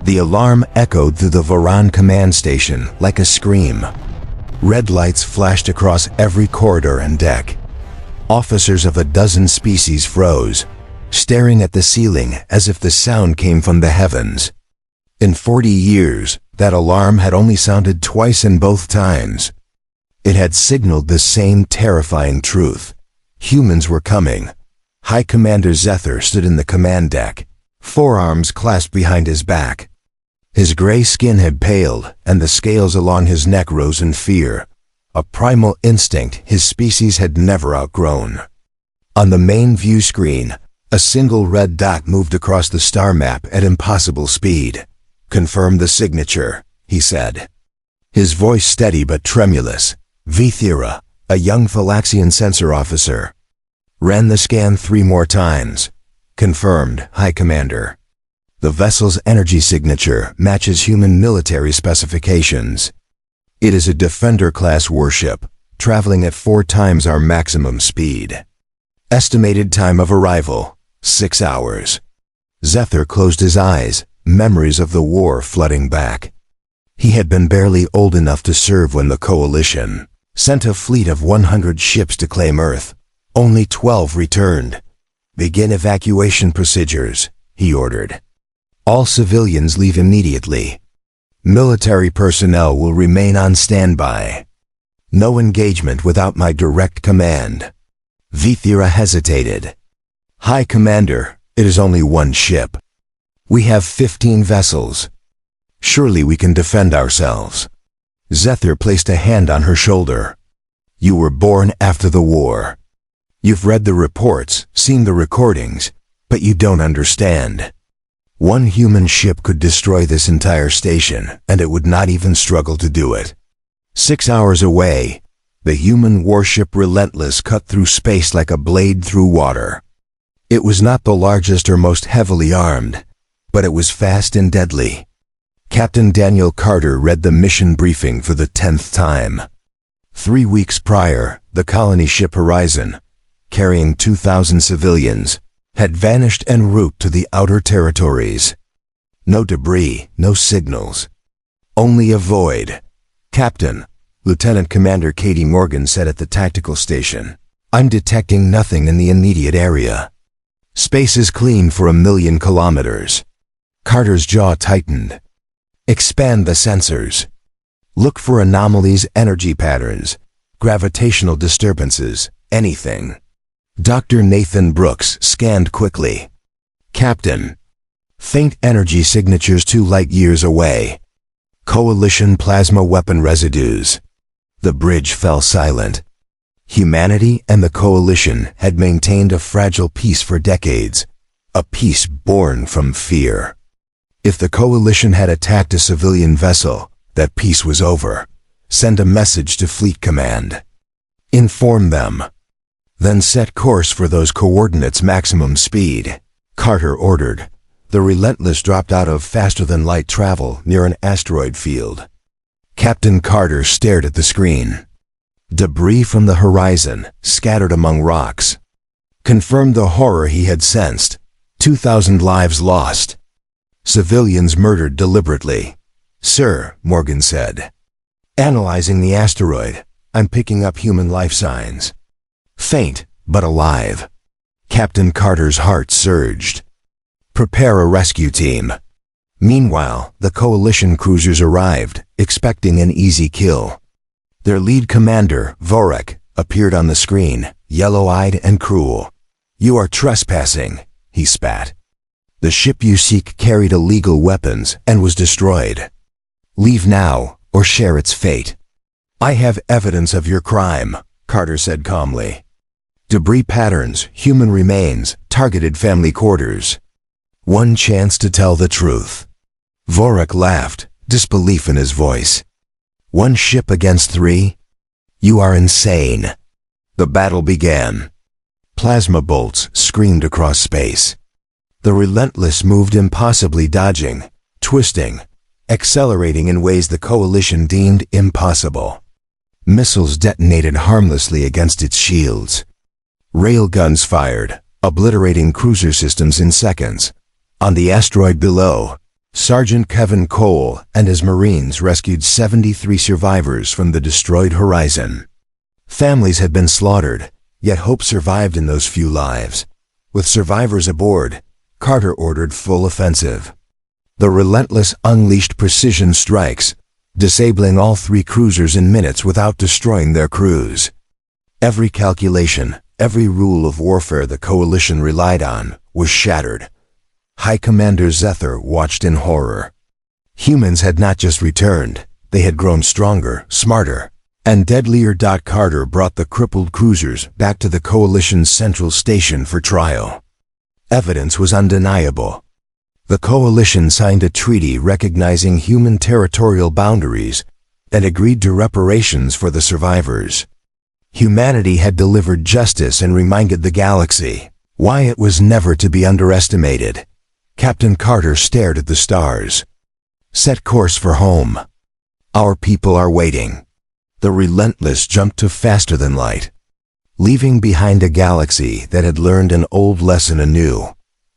The alarm echoed through the Varan command station like a scream. Red lights flashed across every corridor and deck. Officers of a dozen species froze, staring at the ceiling as if the sound came from the heavens. In 40 years, that alarm had only sounded twice, and both times it had signaled the same terrifying truth. Humans were coming. High Commander Zethar stood in the command deck, forearms clasped behind his back. His gray skin had paled, and the scales along his neck rose in fear, a primal instinct his species had never outgrown. On the main view screen, a single red dot moved across the star map at impossible speed. "Confirm the signature," he said. His voice steady but tremulous. Vithira, a young Phylaxian sensor officer, ran the scan 3 more times. "Confirmed, High Commander. The vessel's energy signature matches human military specifications. It is a Defender-class warship, traveling at 4 times our maximum speed. Estimated time of arrival, 6 hours." Zethar closed his eyes, memories of the war flooding back. He had been barely old enough to serve when the Coalition sent a fleet of 100 ships to claim Earth. Only 12 returned. "Begin evacuation procedures," he ordered. "All civilians leave immediately. Military personnel will remain on standby. No engagement without my direct command." Vithira hesitated. "High Commander, it is only 1 ship. We have 15 vessels. Surely we can defend ourselves." Zethar placed a hand on her shoulder. "You were born after the war. You've read the reports, seen the recordings, but you don't understand. 1 human ship could destroy this entire station, and it would not even struggle to do it. 6 hours away, the human warship Relentless cut through space like a blade through water. It was not the largest or most heavily armed, but it was fast and deadly." Captain Daniel Carter read the mission briefing for the 10th time. 3 weeks prior, the colony ship Horizon, carrying 2,000 civilians, had vanished en route to the outer territories. No debris, no signals. Only a void. "Captain," Lieutenant Commander Katie Morgan said at the tactical station, "I'm detecting nothing in the immediate area. Space is clean for 1,000,000 kilometers." Carter's jaw tightened. "Expand the sensors. Look for anomalies, energy patterns, gravitational disturbances, anything." Dr. Nathan Brooks scanned quickly. "Captain, faint energy signatures 2 light-years away. Coalition plasma weapon residues." The bridge fell silent. Humanity and the Coalition had maintained a fragile peace for decades, a peace born from fear. If the Coalition had attacked a civilian vessel, that peace was over. Send a message to Fleet Command. Inform them. Then set course for those coordinates maximum speed, Carter ordered. The Relentless dropped out of faster-than-light travel near an asteroid field. Captain Carter stared at the screen. Debris from the horizon, scattered among rocks, confirmed the horror he had sensed. 2,000 lives lost. Civilians murdered deliberately. "Sir," Morgan said, "analyzing the asteroid, I'm picking up human life signs. Faint, but alive." Captain Carter's heart surged. "Prepare a rescue team." Meanwhile, the Coalition cruisers arrived, expecting an easy kill. Their lead commander, Vorak, appeared on the screen, yellow-eyed and cruel. "You are trespassing," he spat. "The ship you seek carried illegal weapons and was destroyed. Leave now, or share its fate." "I have evidence of your crime," Carter said calmly. "Debris patterns, human remains, targeted family quarters. 1 chance to tell the truth." Vorak laughed, disbelief in his voice. "1 ship against 3? You are insane." The battle began. Plasma bolts screamed across space. The Relentless moved impossibly, dodging, twisting, accelerating in ways the Coalition deemed impossible. Missiles detonated harmlessly against its shields. Railguns fired, obliterating cruiser systems in seconds. On the asteroid below, Sergeant Kevin Cole and his Marines rescued 73 survivors from the destroyed horizon. Families had been slaughtered, yet hope survived in those few lives. With survivors aboard, Carter ordered full offensive. The Relentless unleashed precision strikes, disabling all 3 cruisers in minutes without destroying their crews. Every calculation, every rule of warfare the Coalition relied on, was shattered. High Commander Zether watched in horror. Humans had not just returned, they had grown stronger, smarter, and deadlier. Carter brought the crippled cruisers back to the Coalition's central station for trial. Evidence was undeniable. The Coalition signed a treaty recognizing human territorial boundaries and agreed to reparations for the survivors. Humanity had delivered justice and reminded the galaxy why it was never to be underestimated. Captain Carter stared at the stars. Set course for home. Our people are waiting. The Relentless jumped to faster than light, leaving behind a galaxy that had learned an old lesson anew.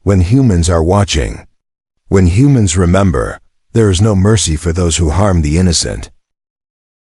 When humans are watching, when humans remember, there is no mercy for those who harm the innocent.